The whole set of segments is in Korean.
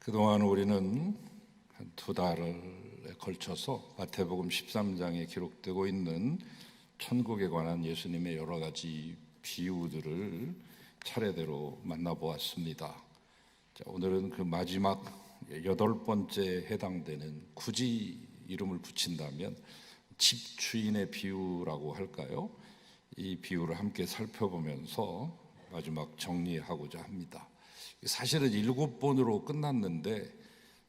그동안 우리는 한 2달에 걸쳐서 마태복음 13장에 기록되고 있는 천국에 관한 예수님의 여러 가지 비유들을 차례대로 만나보았습니다. 오늘은 그 마지막 8번째에 해당되는, 굳이 이름을 붙인다면 집주인의 비유라고 할까요? 이 비유를 함께 살펴보면서 마지막 정리하고자 합니다. 사실은 7번으로 끝났는데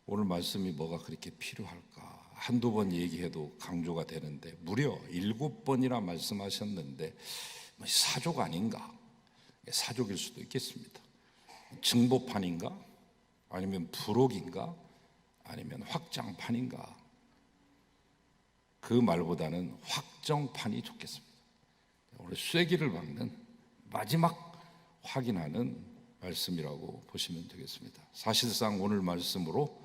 오늘 말씀이 뭐가 그렇게 필요할까? 한두 번 얘기해도 강조가 되는데 무려 7번이나 말씀하셨는데 사족 아닌가? 사족일 수도 있겠습니다. 증보판인가? 아니면 부록인가? 아니면 확장판인가? 그 말보다는 확정판이 좋겠습니다. 오늘 쐐기를 박는 마지막 확인하는 말씀이라고 보시면 되겠습니다. 사실상 오늘 말씀으로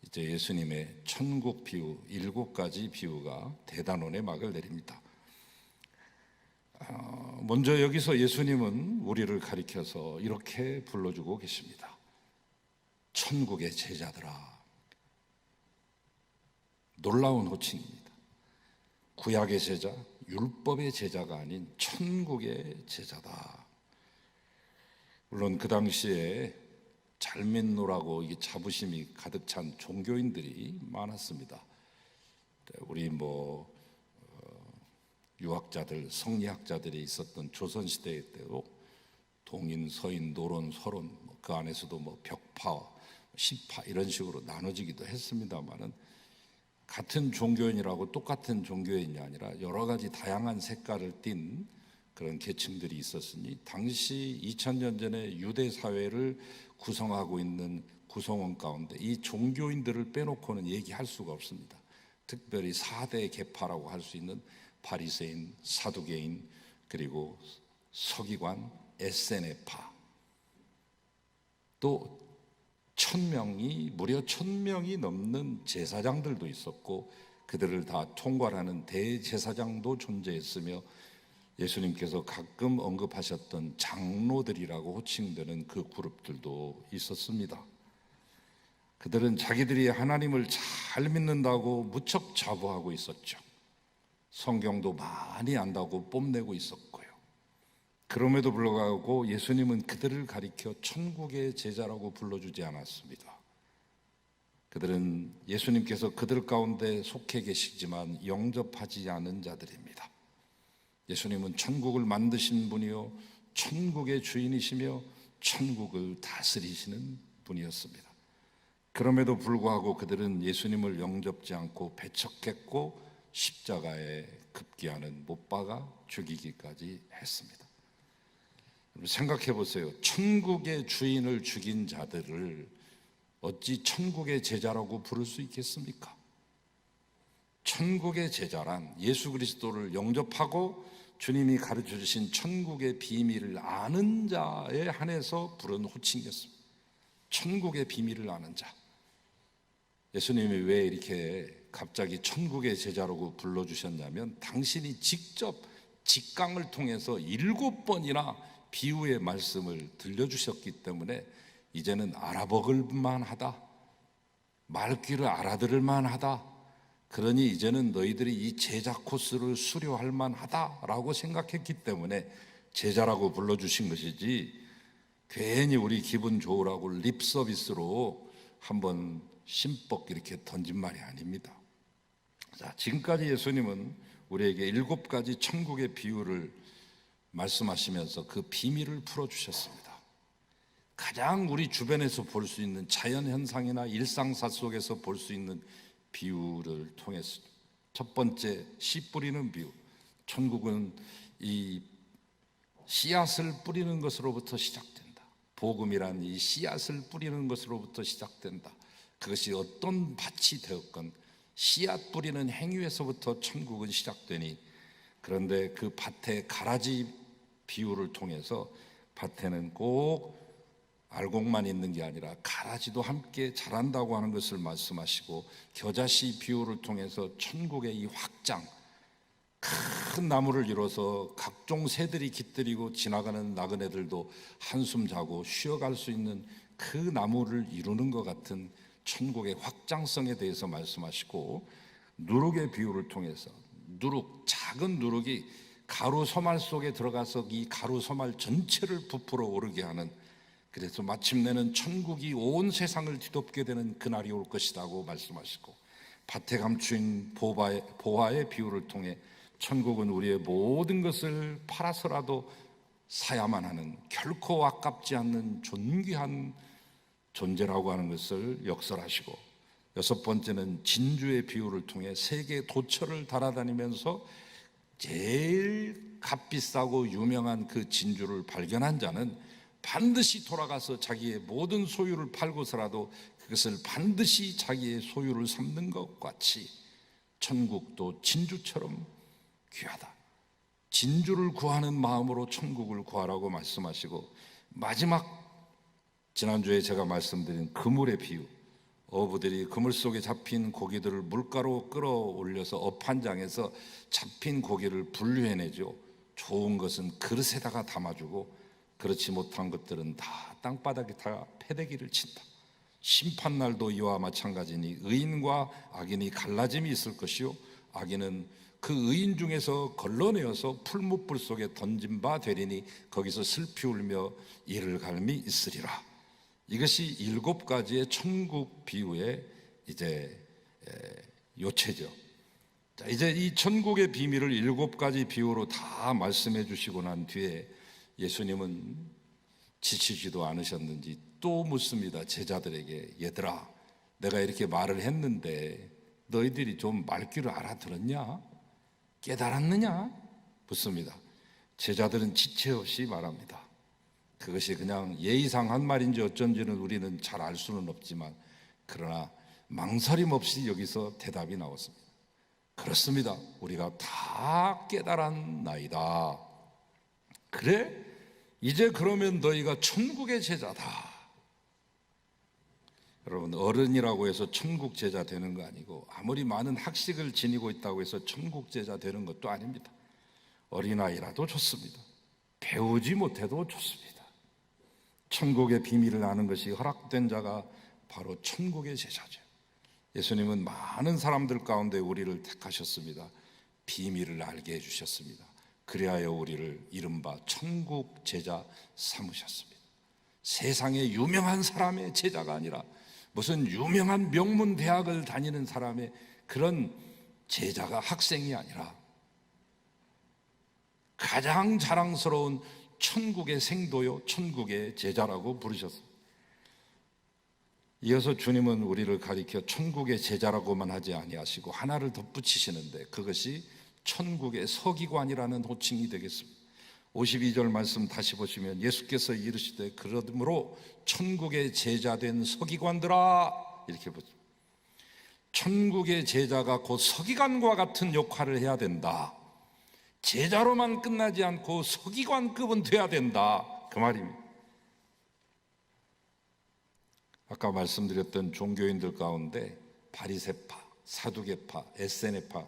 이제 예수님의 천국 비유 7가지 비유가 대단원의 막을 내립니다. 먼저 여기서 예수님은 우리를 가리켜서 이렇게 불러주고 계십니다. 천국의 제자들아. 놀라운 호칭입니다. 구약의 제자, 율법의 제자가 아닌 천국의 제자다. 물론 그 당시에 잘 믿노라고 이게 자부심이 가득 찬 종교인들이 많았습니다. 우리 유학자들, 성리학자들이 있었던 조선시대 때도 동인, 서인, 노론, 서론, 그 안에서도 벽파, 시파 이런 식으로 나눠지기도 했습니다만은 같은 종교인이라고 똑같은 종교인이 아니라 여러 가지 다양한 색깔을 띤 그런 계층들이 있었으니 당시 2000년 전에 유대 사회를 구성하고 있는 구성원 가운데 이 종교인들을 빼놓고는 얘기할 수가 없습니다. 특별히 4대 계파라고 할 수 있는 바리새인, 사두개인, 그리고 서기관, 에세네파, 또 무려 1000명이 넘는 제사장들도 있었고 그들을 다 통괄하는 대제사장도 존재했으며 예수님께서 가끔 언급하셨던 장로들이라고 호칭되는 그 그룹들도 있었습니다. 그들은 자기들이 하나님을 잘 믿는다고 무척 자부하고 있었죠. 성경도 많이 안다고 뽐내고 있었고요. 그럼에도 불구하고 예수님은 그들을 가리켜 천국의 제자라고 불러주지 않았습니다. 그들은 예수님께서 그들 가운데 속해 계시지만 영접하지 않은 자들입니다. 예수님은 천국을 만드신 분이요 천국의 주인이시며 천국을 다스리시는 분이었습니다. 그럼에도 불구하고 그들은 예수님을 영접지 않고 배척했고 십자가에 급기야는 못 박아 죽이기까지 했습니다. 생각해 보세요. 천국의 주인을 죽인 자들을 어찌 천국의 제자라고 부를 수 있겠습니까? 천국의 제자란 예수 그리스도를 영접하고 주님이 가르쳐 주신 천국의 비밀을 아는 자에 한해서 부른 호칭이었습니다. 천국의 비밀을 아는 자. 예수님이 왜 이렇게 갑자기 천국의 제자라고 불러주셨냐면 당신이 직접 직강을 통해서 7번이나 비유의 말씀을 들려주셨기 때문에 이제는 알아먹을 만하다, 말귀를 알아들을 만하다, 그러니 이제는 너희들이 이 제자 코스를 수료할 만하다라고 생각했기 때문에 제자라고 불러주신 것이지 괜히 우리 기분 좋으라고 립 서비스로 한번 심뻑 이렇게 던진 말이 아닙니다. 자, 지금까지 예수님은 우리에게 7가지 천국의 비유를 말씀하시면서 그 비밀을 풀어주셨습니다. 가장 우리 주변에서 볼 수 있는 자연현상이나 일상사 속에서 볼 수 있는 비유를 통해서 첫 번째, 씨 뿌리는 비유. 천국은 이 씨앗을 뿌리는 것으로부터 시작된다. 복음이란 이 씨앗을 뿌리는 것으로부터 시작된다. 그것이 어떤 밭이 되었건 씨앗 뿌리는 행위에서부터 천국은 시작되니, 그런데 그 밭의 가라지 비유를 통해서 밭에는 꼭 알곡만 있는 게 아니라 가라지도 함께 자란다고 하는 것을 말씀하시고, 겨자씨 비유를 통해서 천국의 이 확장, 큰 나무를 이뤄서 각종 새들이 깃들이고 지나가는 나그네들도 한숨 자고 쉬어갈 수 있는 그 나무를 이루는 것 같은 천국의 확장성에 대해서 말씀하시고, 누룩의 비유를 통해서 누룩, 작은 누룩이 가루 소말 속에 들어가서 이 가루 소말 전체를 부풀어 오르게 하는, 그래서 마침내는 천국이 온 세상을 뒤덮게 되는 그날이 올 것이라고 말씀하시고, 밭에 감추인 보화의 비유를 통해 천국은 우리의 모든 것을 팔아서라도 사야만 하는 결코 아깝지 않는 존귀한 존재라고 하는 것을 역설하시고, 여섯 번째는 진주의 비유를 통해 세계 도처를 달아다니면서 제일 값비싸고 유명한 그 진주를 발견한 자는 반드시 돌아가서 자기의 모든 소유를 팔고서라도 그것을 반드시 자기의 소유를 삼는 것 같이 천국도 진주처럼 귀하다. 진주를 구하는 마음으로 천국을 구하라고 말씀하시고, 마지막 지난주에 제가 말씀드린 그물의 비유, 어부들이 그물 속에 잡힌 고기들을 물가로 끌어올려서 업한장에서 잡힌 고기를 분류해내죠. 좋은 것은 그릇에다가 담아주고 그렇지 못한 것들은 다 땅바닥에 다 패대기를 친다. 심판날도 이와 마찬가지니 의인과 악인이 갈라짐이 있을 것이요, 악인은 그 의인 중에서 걸러내어서 풀무불 속에 던진 바 되리니 거기서 슬피 울며 이를 갈미 있으리라. 이것이 일곱 가지의 천국 비유의 이제 요체죠. 자, 이제 이 천국의 비밀을 일곱 가지 비유로 다 말씀해 주시고 난 뒤에 예수님은 지치지도 않으셨는지 또 묻습니다. 제자들에게, 얘들아, 내가 이렇게 말을 했는데 너희들이 좀 말귀를 알아들었냐? 깨달았느냐? 묻습니다. 제자들은 지체 없이 말합니다. 그것이 그냥 예의상 한 말인지 어쩐지는 우리는 잘 알 수는 없지만, 그러나 망설임 없이 여기서 대답이 나왔습니다. 그렇습니다. 우리가 다 깨달았나이다. 그래? 이제 그러면 너희가 천국의 제자다. 여러분, 어른이라고 해서 천국 제자 되는 거 아니고, 아무리 많은 학식을 지니고 있다고 해서 천국 제자 되는 것도 아닙니다. 어린아이라도 좋습니다. 배우지 못해도 좋습니다. 천국의 비밀을 아는 것이 허락된 자가 바로 천국의 제자죠. 예수님은 많은 사람들 가운데 우리를 택하셨습니다. 비밀을 알게 해주셨습니다. 그리하여 우리를 이른바 천국 제자 삼으셨습니다. 세상에 유명한 사람의 제자가 아니라 무슨 유명한 명문 대학을 다니는 사람의 그런 제자가, 학생이 아니라 가장 자랑스러운 천국의 생도요, 천국의 제자라고 부르셨습니다. 이어서 주님은 우리를 가리켜 천국의 제자라고만 하지 아니하시고 하나를 덧붙이시는데, 그것이 천국의 서기관이라는 호칭이 되겠습니다. 52절 말씀 다시 보시면 예수께서 이르시되 그러므로 천국의 제자된 서기관들아, 이렇게 보죠. 천국의 제자가 곧 서기관과 같은 역할을 해야 된다. 제자로만 끝나지 않고 서기관급은 돼야 된다, 그 말입니다. 아까 말씀드렸던 종교인들 가운데 바리새파, 사두개파, 에세네파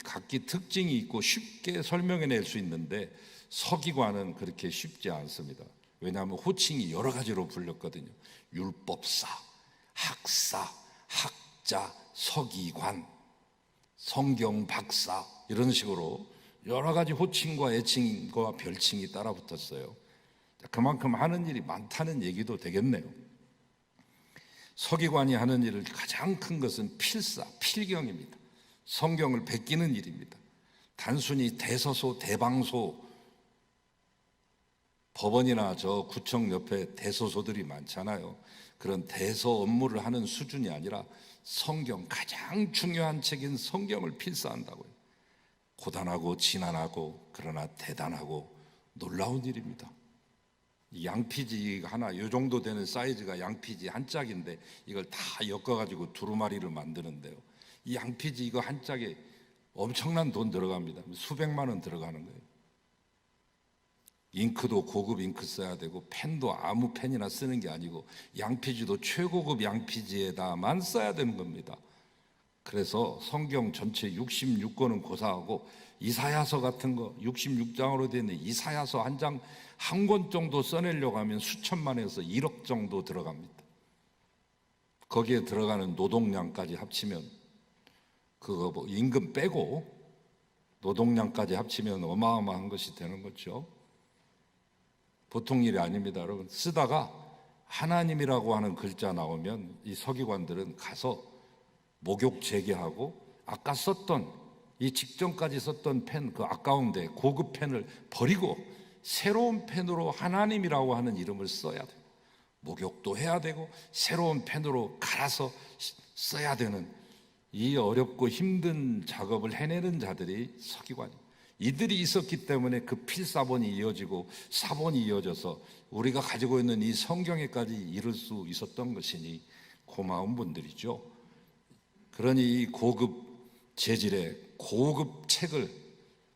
각기 특징이 있고 쉽게 설명해낼 수 있는데, 서기관은 그렇게 쉽지 않습니다. 왜냐하면 호칭이 여러 가지로 불렸거든요. 율법사, 학사, 학자, 서기관, 성경 박사, 이런 식으로 여러 가지 호칭과 애칭과 별칭이 따라 붙었어요. 그만큼 하는 일이 많다는 얘기도 되겠네요. 서기관이 하는 일을 가장 큰 것은 필경입니다. 성경을 베끼는 일입니다. 단순히 대서소, 대방소, 법원이나 저 구청 옆에 대소소들이 많잖아요. 그런 대서 업무를 하는 수준이 아니라 성경, 가장 중요한 책인 성경을 필사한다고요. 고단하고 지난하고 그러나 대단하고 놀라운 일입니다. 양피지 하나, 이 정도 되는 사이즈가 양피지 한 짝인데 이걸 다 엮어가지고 두루마리를 만드는데요, 이 양피지 이거 한 짝에 엄청난 돈 들어갑니다. 수백만 원 들어가는 거예요. 잉크도 고급 잉크 써야 되고, 펜도 아무 펜이나 쓰는 게 아니고, 양피지도 최고급 양피지에다만 써야 되는 겁니다. 그래서 성경 전체 66권은 고사하고 이사야서 같은 거 66장으로 되어 있는 이사야서 한 장 한 권 정도 써내려고 하면 수천만에서 1억 정도 들어갑니다. 거기에 들어가는 노동량까지 합치면 그거 뭐 임금 빼고 노동량까지 합치면 어마어마한 것이 되는 거죠. 보통 일이 아닙니다. 여러분, 쓰다가 하나님이라고 하는 글자 나오면 이 서기관들은 가서 목욕 재개하고 아까 썼던 이 직전까지 썼던 펜, 그 아까운데 고급 펜을 버리고 새로운 펜으로 하나님이라고 하는 이름을 써야 돼요. 목욕도 해야 되고 새로운 펜으로 갈아서 써야 되는 이 어렵고 힘든 작업을 해내는 자들이 서기관이에요. 이들이 있었기 때문에 그 필사본이 이어지고 사본이 이어져서 우리가 가지고 있는 이 성경에까지 이를 수 있었던 것이니 고마운 분들이죠. 그러니 이 고급 재질의 고급 책을,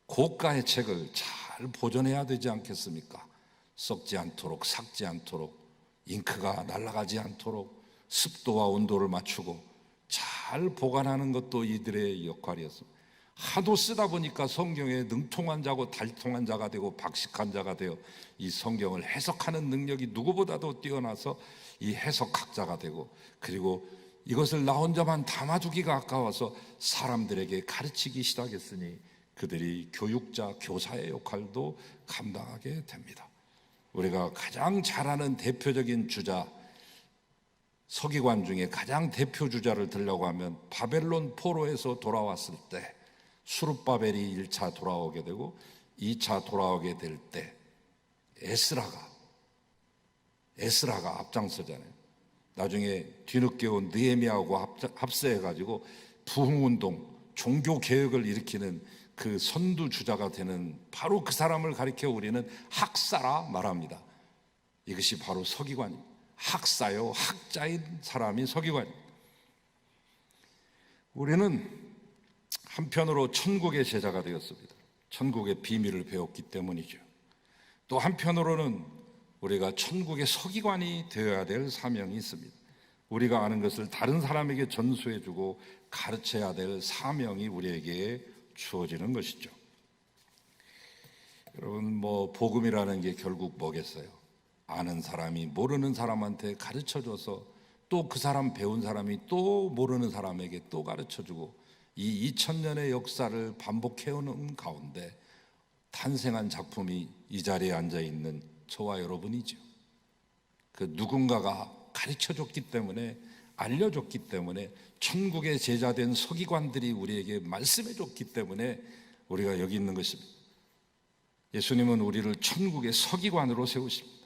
고가의 책을 잘 보존해야 되지 않겠습니까? 썩지 않도록, 삭지 않도록, 잉크가 날아가지 않도록 습도와 온도를 맞추고 잘 보관하는 것도 이들의 역할이었습니다. 하도 쓰다 보니까 성경에 능통한 자고 달통한 자가 되고 박식한 자가 되어 이 성경을 해석하는 능력이 누구보다도 뛰어나서 이 해석학자가 되고, 그리고 이것을 나 혼자만 담아두기가 아까워서 사람들에게 가르치기 시작했으니 그들이 교육자, 교사의 역할도 감당하게 됩니다. 우리가 가장 잘 아는 대표적인 주자, 서기관 중에 가장 대표 주자를 들려고 하면 바벨론 포로에서 돌아왔을 때 수룹바벨이 1차 돌아오게 되고 2차 돌아오게 될 때 에스라가 앞장서잖아요. 나중에 뒤늦게 온 느헤미야하고 합세해가지고 부흥운동, 종교개혁을 일으키는 그 선두주자가 되는 바로 그 사람을 가리켜 우리는 학사라 말합니다. 이것이 바로 서기관입니다. 학사요, 학자인 사람이 서기관입니다. 우리는 한편으로 천국의 제자가 되었습니다. 천국의 비밀을 배웠기 때문이죠. 또 한편으로는 우리가 천국의 서기관이 되어야 될 사명이 있습니다. 우리가 아는 것을 다른 사람에게 전수해주고 가르쳐야 될 사명이 우리에게 주어지는 것이죠. 여러분, 복음이라는 게 결국 뭐겠어요? 아는 사람이 모르는 사람한테 가르쳐줘서 또 그 사람 배운 사람이 또 모르는 사람에게 또 가르쳐주고, 이 2000년의 역사를 반복해오는 가운데 탄생한 작품이 이 자리에 앉아있는 저와 여러분이죠. 그 누군가가 가르쳐줬기 때문에, 알려줬기 때문에, 천국의 제자된 서기관들이 우리에게 말씀해줬기 때문에 우리가 여기 있는 것입니다. 예수님은 우리를 천국의 서기관으로 세우십니다.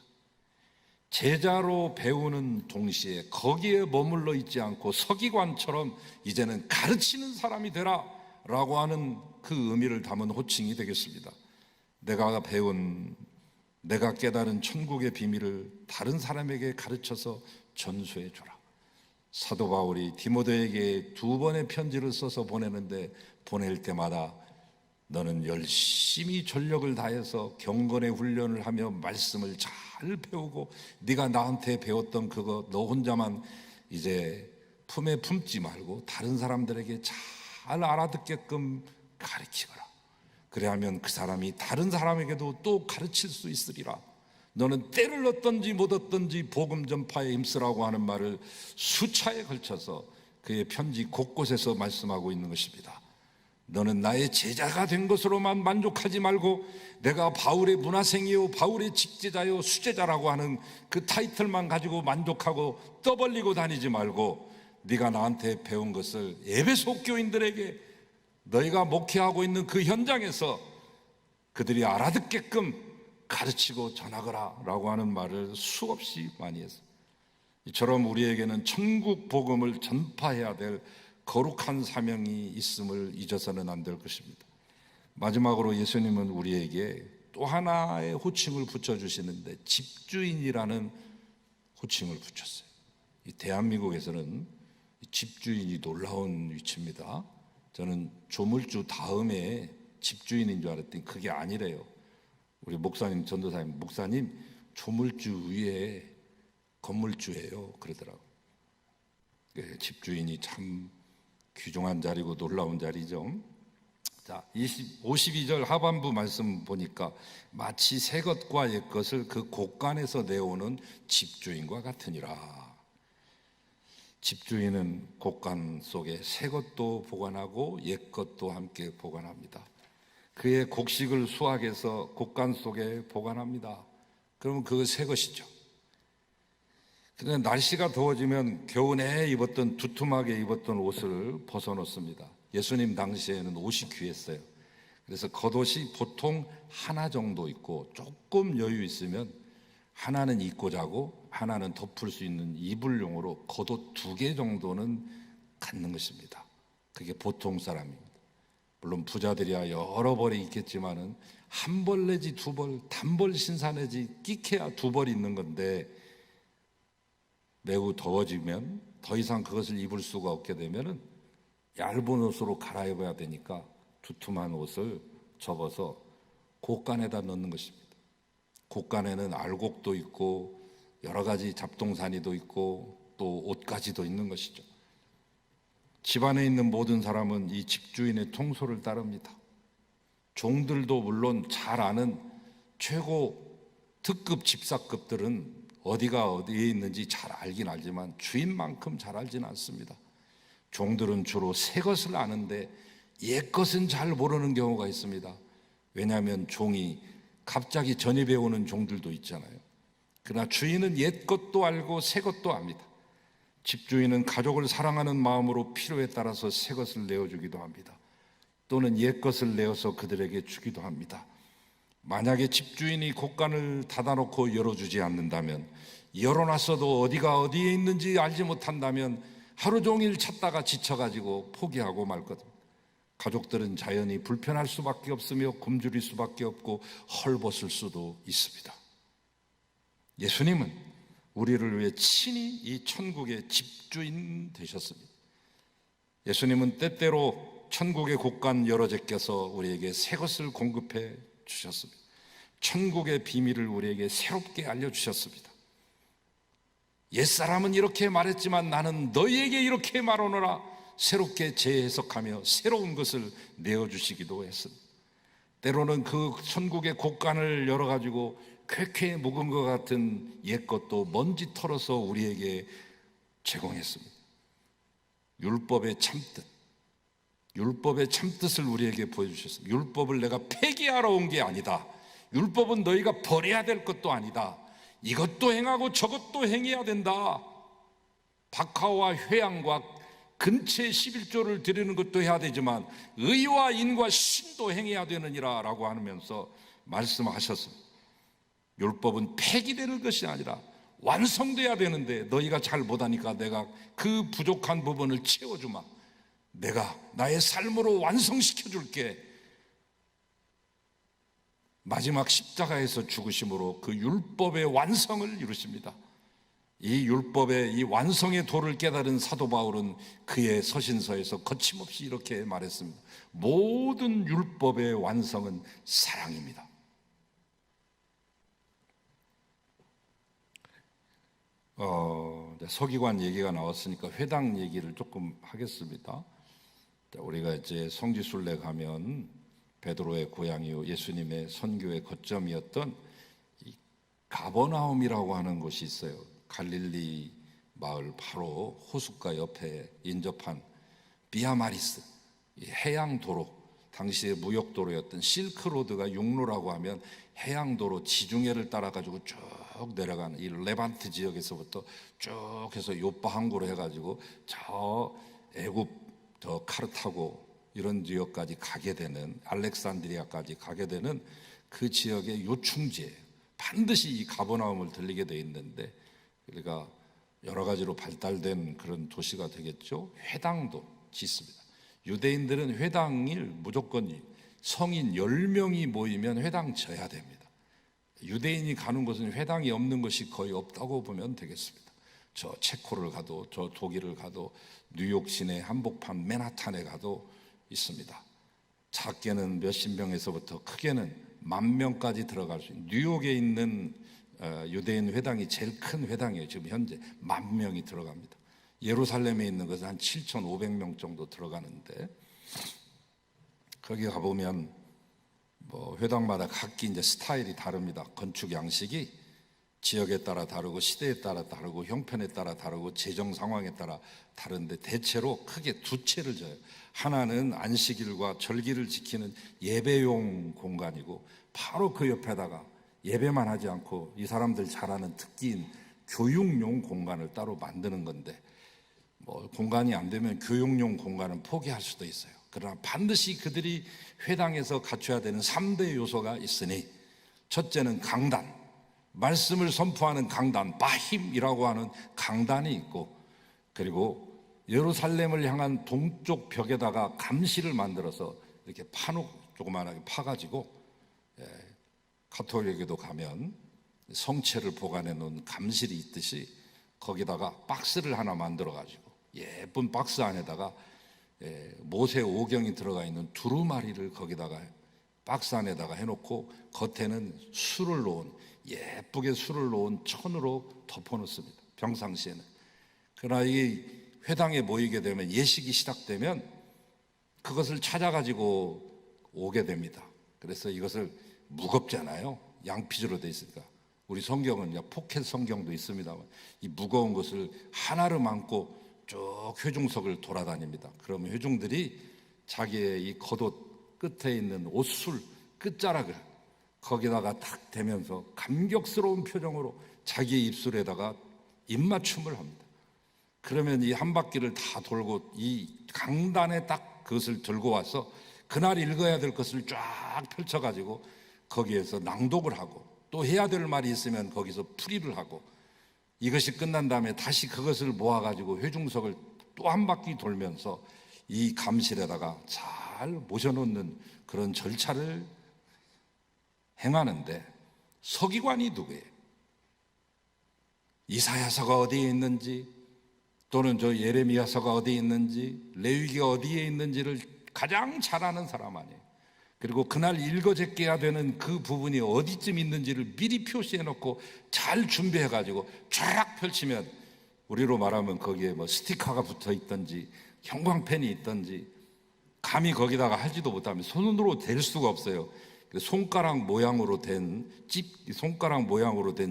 제자로 배우는 동시에 거기에 머물러 있지 않고 서기관처럼 이제는 가르치는 사람이 되라 라고 하는 그 의미를 담은 호칭이 되겠습니다. 내가 배운, 내가 깨달은 천국의 비밀을 다른 사람에게 가르쳐서 전수해 주라. 사도 바울이 디모데에게 2번의 편지를 써서 보내는데, 보낼 때마다 너는 열심히 전력을 다해서 경건의 훈련을 하며 말씀을 잘 배우고, 네가 나한테 배웠던 그거 너 혼자만 이제 품에 품지 말고 다른 사람들에게 잘 알아듣게끔 가르치거라. 그래야면 그 사람이 다른 사람에게도 또 가르칠 수 있으리라. 너는 때를 얻든지 못 얻든지 복음 전파에 힘쓰라고 하는 말을 수차에 걸쳐서 그의 편지 곳곳에서 말씀하고 있는 것입니다. 너는 나의 제자가 된 것으로만 만족하지 말고 내가 바울의 문화생이요 바울의 직제자요 수제자라고 하는 그 타이틀만 가지고 만족하고 떠벌리고 다니지 말고, 네가 나한테 배운 것을 에베소 교인들에게 너희가 목회하고 있는 그 현장에서 그들이 알아듣게끔 가르치고 전하거라 라고 하는 말을 수없이 많이 했어요. 이처럼 우리에게는 천국 복음을 전파해야 될 거룩한 사명이 있음을 잊어서는 안 될 것입니다. 마지막으로 예수님은 우리에게 또 하나의 호칭을 붙여주시는데 집주인이라는 호칭을 붙였어요. 이 대한민국에서는 집주인이 놀라운 위치입니다. 저는 조물주 다음에 집주인인 줄 알았더니 그게 아니래요. 우리 목사님, 전도사님, 목사님 조물주 위에 건물주예요 그러더라고요. 집주인이 참 귀중한 자리고 놀라운 자리죠. 자, 52절 하반부 말씀 보니까 마치 새 것과 옛 것을 그 곳간에서 내오는 집주인과 같으니라. 집주인은 곳간 속에 새 것도 보관하고 옛 것도 함께 보관합니다. 그의 곡식을 수확해서 곳간 속에 보관합니다. 그러면 그거 새 것이죠. 그런데 날씨가 더워지면 겨우내 입었던 두툼하게 입었던 옷을 벗어놓습니다. 예수님 당시에는 옷이 귀했어요. 그래서 겉옷이 보통 하나 정도 있고 조금 여유 있으면 하나는 입고 자고 하나는 덮을 수 있는 이불용으로 겉옷 2개 정도는 갖는 것입니다. 그게 보통 사람입니다. 물론 부자들이야 여러 벌이 있겠지만은 한 벌 내지 2벌, 단벌 신사 내지 끼케야 2벌 있는 건데 매우 더워지면 더 이상 그것을 입을 수가 없게 되면은 얇은 옷으로 갈아입어야 되니까 두툼한 옷을 접어서 곳간에다 넣는 것입니다. 곳간에는 알곡도 있고 여러 가지 잡동사니도 있고 또 옷가지도 있는 것이죠. 집안에 있는 모든 사람은 이 집주인의 통솔을 따릅니다. 종들도 물론 잘 아는 최고 특급 집사급들은 어디가 어디에 있는지 잘 알긴 알지만 주인만큼 잘 알지는 않습니다. 종들은 주로 새 것을 아는데 옛 것은 잘 모르는 경우가 있습니다. 왜냐하면 종이 갑자기 전입해 오는 종들도 있잖아요. 그러나 주인은 옛 것도 알고 새 것도 압니다. 집주인은 가족을 사랑하는 마음으로 필요에 따라서 새 것을 내어주기도 합니다. 또는 옛 것을 내어서 그들에게 주기도 합니다. 만약에 집주인이 곳간을 닫아놓고 열어주지 않는다면, 열어놨어도 어디가 어디에 있는지 알지 못한다면 하루 종일 찾다가 지쳐가지고 포기하고 말거든. 가족들은 자연히 불편할 수밖에 없으며 굶주릴 수밖에 없고 헐벗을 수도 있습니다. 예수님은 우리를 위해 친히 이 천국의 집주인 되셨습니다. 예수님은 때때로 천국의 곳간 여러 제껴서 우리에게 새 것을 공급해 주셨습니다. 천국의 비밀을 우리에게 새롭게 알려주셨습니다. 옛사람은 이렇게 말했지만 나는 너희에게 이렇게 말하노라. 새롭게 재해석하며 새로운 것을 내어주시기도 했습니다. 때로는 그 천국의 곳간을 열어가지고 쾌쾌 묵은 것 같은 옛것도 먼지 털어서 우리에게 제공했습니다. 율법의 참뜻, 율법의 참뜻을 우리에게 보여주셨습니다. 율법을 내가 폐기하러 온 게 아니다. 율법은 너희가 버려야 될 것도 아니다. 이것도 행하고 저것도 행해야 된다. 박하와 회양과 근체 11조를 드리는 것도 해야 되지만 의와 인과 신도 행해야 되느니라 라고 하면서 말씀하셨습니다. 율법은 폐기되는 것이 아니라 완성돼야 되는데 너희가 잘 못하니까 내가 그 부족한 부분을 채워주마. 내가 나의 삶으로 완성시켜 줄게. 마지막 십자가에서 죽으심으로 그 율법의 완성을 이루십니다. 이 율법의 이 완성의 도를 깨달은 사도 바울은 그의 서신서에서 거침없이 이렇게 말했습니다. 모든 율법의 완성은 사랑입니다. 서기관 얘기가 나왔으니까 회당 얘기를 조금 하겠습니다. 우리가 이제 성지순례 가면 베드로의 고향이요 예수님의 선교의 거점이었던 이 가버나움이라고 하는 곳이 있어요. 갈릴리 마을 바로 호숫가 옆에 인접한 비아마리스 해양도로, 당시의 무역도로였던 실크로드가 육로라고 하면 해양도로 지중해를 따라가지고 쭉 내려가는 이 레반트 지역에서부터 쭉 해서 요파 항구로 해가지고 저 애굽 저 카르타고 이런 지역까지 가게 되는, 알렉산드리아까지 가게 되는 그 지역의 요충지에 반드시 이 가버나움을 들리게 돼 있는데, 우리가 여러 가지로 발달된 그런 도시가 되겠죠. 회당도 짓습니다. 유대인들은 회당일 무조건 성인 10명이 모이면 회당 져야 됩니다. 유대인이 가는 곳은 회당이 없는 것이 거의 없다고 보면 되겠습니다. 저 체코를 가도 저 독일을 가도 뉴욕 시내 한복판 맨하탄에 가도 있습니다. 작게는 몇십 명에서부터 크게는 10,000명까지 들어갈 수 있는 뉴욕에 있는 유대인 회당이 제일 큰 회당이에요. 지금 현재 10,000명이 들어갑니다. 예루살렘에 있는 것은 한 7,500명 정도 들어가는데, 거기 가보면 뭐 회당마다 각기 이제 스타일이 다릅니다. 건축 양식이 지역에 따라 다르고 시대에 따라 다르고 형편에 따라 다르고 재정 상황에 따라 다른데, 대체로 크게 두 채를 져요. 하나는 안식일과 절기를 지키는 예배용 공간이고, 바로 그 옆에다가 예배만 하지 않고 이 사람들 잘 아는 특기인 교육용 공간을 따로 만드는 건데, 뭐 공간이 안 되면 교육용 공간은 포기할 수도 있어요. 그러나 반드시 그들이 회당에서 갖춰야 되는 3대 요소가 있으니, 첫째는 강단, 말씀을 선포하는 강단, 바힘이라고 하는 강단이 있고, 그리고 예루살렘을 향한 동쪽 벽에다가 감시를 만들어서 이렇게 조그만하게 파가지고, 가톨릭에도 가면 성체를 보관해 놓은 감실이 있듯이 거기다가 박스를 하나 만들어 가지고 예쁜 박스 안에다가 모세 오경이 들어가 있는 두루마리를 거기다가 박스 안에다가 해놓고, 겉에는 술을 놓은, 예쁘게 술을 놓은 천으로 덮어놓습니다, 평상시에는. 그러나 이 회당에 모이게 되면, 예식이 시작되면 그것을 찾아가지고 오게 됩니다. 그래서 이것을, 무겁잖아요, 양피지로 돼 있으니까. 우리 성경은 포켓 성경도 있습니다만, 이 무거운 것을 하나를 안고 쭉 회중석을 돌아다닙니다. 그러면 회중들이 자기의 이 겉옷 끝에 있는 옷술 끝자락을 거기다가 탁 대면서 감격스러운 표정으로 자기의 입술에다가 입맞춤을 합니다. 그러면 이 한 바퀴를 다 돌고 이 강단에 딱 그것을 들고 와서 그날 읽어야 될 것을 쫙 펼쳐가지고 거기에서 낭독을 하고, 또 해야 될 말이 있으면 거기서 풀이를 하고, 이것이 끝난 다음에 다시 그것을 모아가지고 회중석을 또 한 바퀴 돌면서 이 감실에다가 잘 모셔놓는 그런 절차를 행하는데, 서기관이 누구예요? 이사야서가 어디에 있는지, 또는 저 예레미야서가 어디에 있는지, 레위기가 어디에 있는지를 가장 잘 아는 사람 아니에요. 그리고 그날 읽어제껴야 되는 그 부분이 어디쯤 있는지를 미리 표시해놓고 잘 준비해가지고 쫙 펼치면, 우리로 말하면 거기에 뭐 스티커가 붙어 있든지 형광펜이 있든지, 감히 거기다가 하지도 못하면 손으로 댈 수가 없어요. 손가락 모양으로 된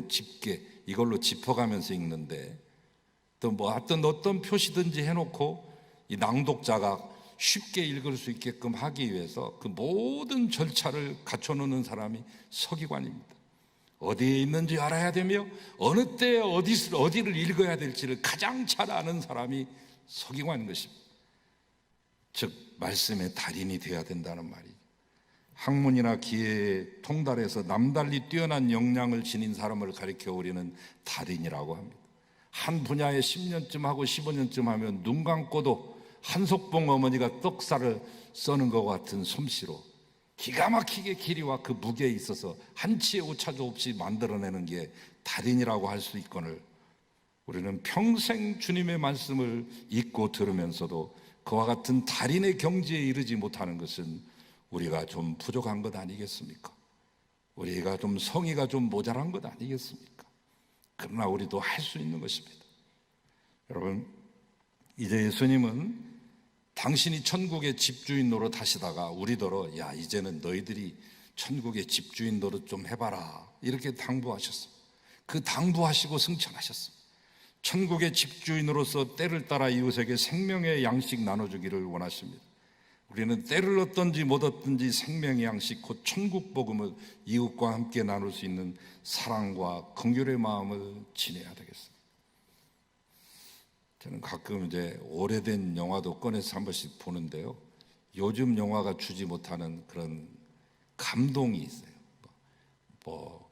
집게, 이걸로 짚어가면서 읽는데, 또 뭐 어떤 표시든지 해놓고 이 낭독자가 쉽게 읽을 수 있게끔 하기 위해서 그 모든 절차를 갖춰놓는 사람이 서기관입니다. 어디에 있는지 알아야 되며 어느 때에 어디를 읽어야 될지를 가장 잘 아는 사람이 서기관인 것입니다. 즉 말씀의 달인이 되어야 된다는 말이죠. 학문이나 기회에 통달해서 남달리 뛰어난 역량을 지닌 사람을 가리켜 우리는 달인이라고 합니다. 한 분야에 10년쯤 하고 15년쯤 하면 눈 감고도 한석봉 어머니가 떡살을 써는 것 같은 솜씨로 기가 막히게 길이와 그 무게에 있어서 한치의 오차도 없이 만들어내는 게 달인이라고 할 수 있거늘, 우리는 평생 주님의 말씀을 읽고 들으면서도 그와 같은 달인의 경지에 이르지 못하는 것은 우리가 좀 부족한 것 아니겠습니까? 우리가 좀 성의가 좀 모자란 것 아니겠습니까? 그러나 우리도 할 수 있는 것입니다. 여러분, 이제 예수님은 당신이 천국의 집주인 노릇 하시다가 우리더러 야 이제는 너희들이 천국의 집주인 노릇 좀 해봐라 이렇게 당부하셨어요. 그 당부하시고 승천하셨어요. 천국의 집주인으로서 때를 따라 이웃에게 생명의 양식 나눠주기를 원하십니다. 우리는 때를 얻든지 못 얻든지 생명의 양식 곧 천국 복음을 이웃과 함께 나눌 수 있는 사랑과 긍휼의 마음을 지내야 되겠습니다. 저는 가끔 이제 오래된 영화도 꺼내서 한 번씩 보는데요, 요즘 영화가 주지 못하는 그런 감동이 있어요. 뭐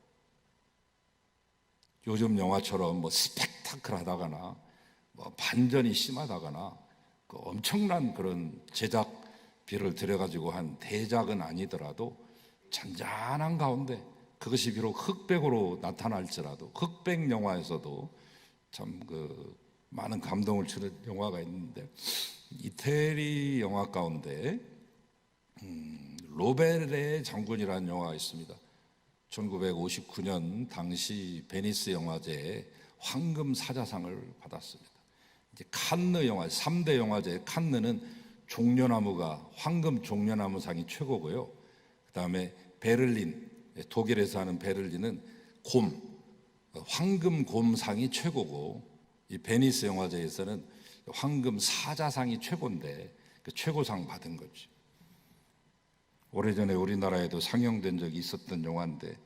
요즘 영화처럼 뭐 스펙타클하다거나 뭐 반전이 심하다거나 그 엄청난 그런 제작비를 들여가지고 한 대작은 아니더라도 잔잔한 가운데 그것이 비록 흑백으로 나타날지라도 흑백 영화에서도 참 많은 감동을 주는 영화가 있는데, 이태리 영화 가운데 로베레 장군이라는 영화가 있습니다. 1959년 당시 베니스 영화제에 황금 사자상을 받았습니다. 이제 칸느 영화, 3대 영화제 칸느는 종려나무가 황금 종려나무상이 최고고요. 그다음에 베를린, 독일에서 하는 베를린은 황금 곰상이 최고고, 이 베니스 영화제에서는 황금 사자상이 최고인데 그 최고상 받은 거죠. 오래전에 우리나라에도 상영된 적이 있었던 영화인데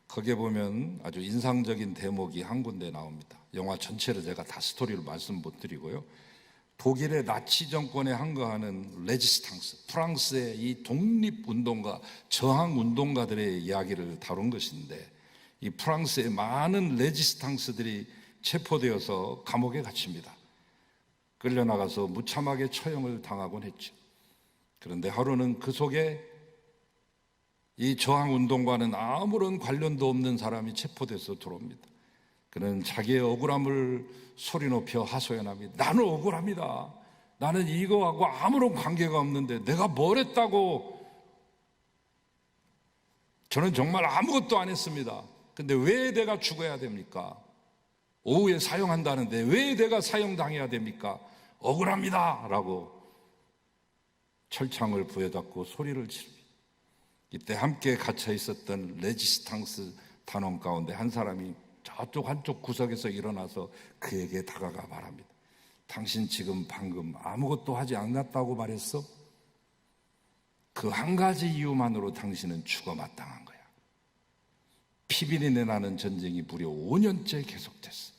거기에 보면 아주 인상적인 대목이 한 군데 나옵니다. 영화 전체를 제가 다 스토리를 말씀 못 드리고요. 독일의 나치 정권에 항거하는 레지스탕스, 프랑스의 이 독립운동가, 저항운동가들의 이야기를 다룬 것인데, 이 프랑스의 많은 레지스탕스들이 체포되어서 감옥에 갇힙니다. 끌려나가서 무참하게 처형을 당하곤 했죠. 그런데 하루는 그 속에 이 저항운동과는 아무런 관련도 없는 사람이 체포돼서 들어옵니다. 그는 자기의 억울함을 소리 높여 하소연합니다. 나는 억울합니다. 나는 이거하고 아무런 관계가 없는데 내가 뭘 했다고. 저는 정말 아무것도 안 했습니다. 근데 왜 내가 죽어야 됩니까? 오후에 사형한다는데 왜 내가 사형당해야 됩니까? 억울합니다 라고 철창을 부여잡고 소리를 지릅니다. 이때 함께 갇혀 있었던 레지스탕스 단원 가운데 한 사람이 저쪽 한쪽 구석에서 일어나서 그에게 다가가 말합니다. 당신 지금 방금 아무것도 하지 않았다고 말했어? 그 한 가지 이유만으로 당신은 죽어 마땅한 거야. 피비린내 나는 전쟁이 무려 5년째 계속됐어.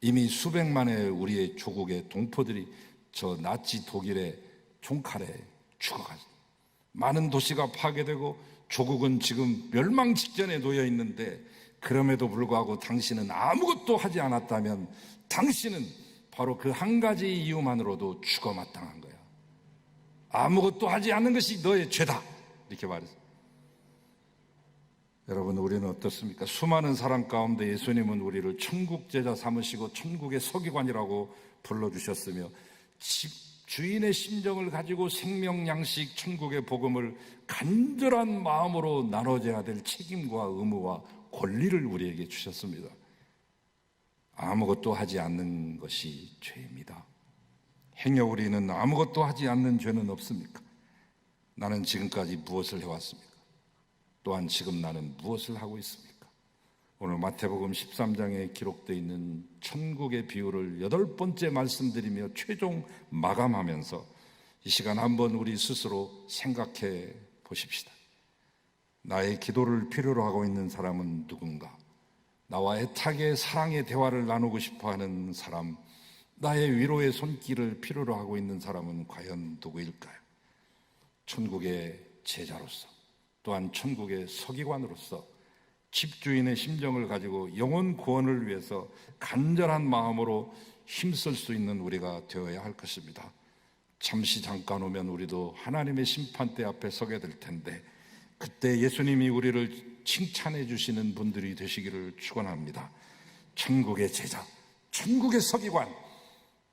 이미 수백만의 우리의 조국의 동포들이 저 나치 독일의 총칼에 죽어갔어. 많은 도시가 파괴되고 조국은 지금 멸망 직전에 놓여 있는데, 그럼에도 불구하고 당신은 아무것도 하지 않았다면 당신은 바로 그 한 가지 이유만으로도 죽어 마땅한 거야. 아무것도 하지 않는 것이 너의 죄다, 이렇게 말했어요. 여러분, 우리는 어떻습니까? 수많은 사람 가운데 예수님은 우리를 천국 제자 삼으시고 천국의 서기관이라고 불러주셨으며, 주인의 심정을 가지고 생명 양식 천국의 복음을 간절한 마음으로 나눠줘야 될 책임과 의무와 권리를 우리에게 주셨습니다. 아무것도 하지 않는 것이 죄입니다. 행여 우리는 아무것도 하지 않는 죄는 없습니까? 나는 지금까지 무엇을 해왔습니까? 또한 지금 나는 무엇을 하고 있습니까? 오늘 마태복음 13장에 기록되어 있는 천국의 비유를 8번째 말씀드리며 최종 마감하면서 이 시간 한번 우리 스스로 생각해 보십시다. 나의 기도를 필요로 하고 있는 사람은 누군가? 나와 애타게 사랑의 대화를 나누고 싶어하는 사람, 나의 위로의 손길을 필요로 하고 있는 사람은 과연 누구일까요? 천국의 제자로서, 또한 천국의 서기관으로서 집주인의 심정을 가지고 영혼 구원을 위해서 간절한 마음으로 힘쓸 수 있는 우리가 되어야 할 것입니다. 잠시 잠깐 오면 우리도 하나님의 심판대 앞에 서게 될 텐데, 그때 예수님이 우리를 칭찬해 주시는 분들이 되시기를 축원합니다. 천국의 제자, 천국의 서기관,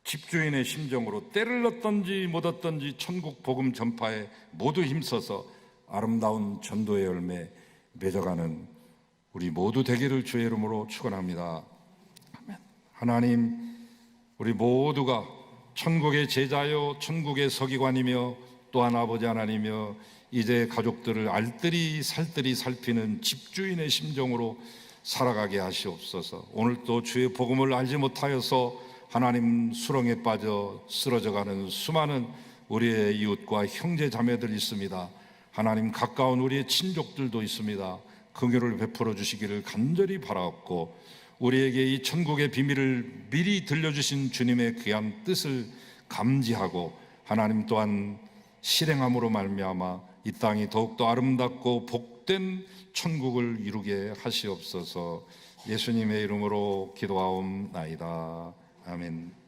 집주인의 심정으로 때를 얻든지 못 얻든지 천국 복음 전파에 모두 힘써서 아름다운 전도의 열매 맺어가는 우리 모두 되기를 주의 이름으로 축원합니다. 아멘. 하나님, 우리 모두가 천국의 제자요 천국의 서기관이며 또한 아버지 하나님이며 이제 가족들을 알뜰히 살뜰히 살피는 집주인의 심정으로 살아가게 하시옵소서. 오늘도 주의 복음을 알지 못하여서 하나님 수렁에 빠져 쓰러져가는 수많은 우리의 이웃과 형제 자매들 있습니다. 하나님, 가까운 우리의 친족들도 있습니다. 긍휼을 베풀어 주시기를 간절히 바라옵고, 우리에게 이 천국의 비밀을 미리 들려주신 주님의 귀한 뜻을 감지하고 하나님 또한 실행함으로 말미암아 이 땅이 더욱더 아름답고 복된 천국을 이루게 하시옵소서. 예수님의 이름으로 기도하옵나이다. 아멘.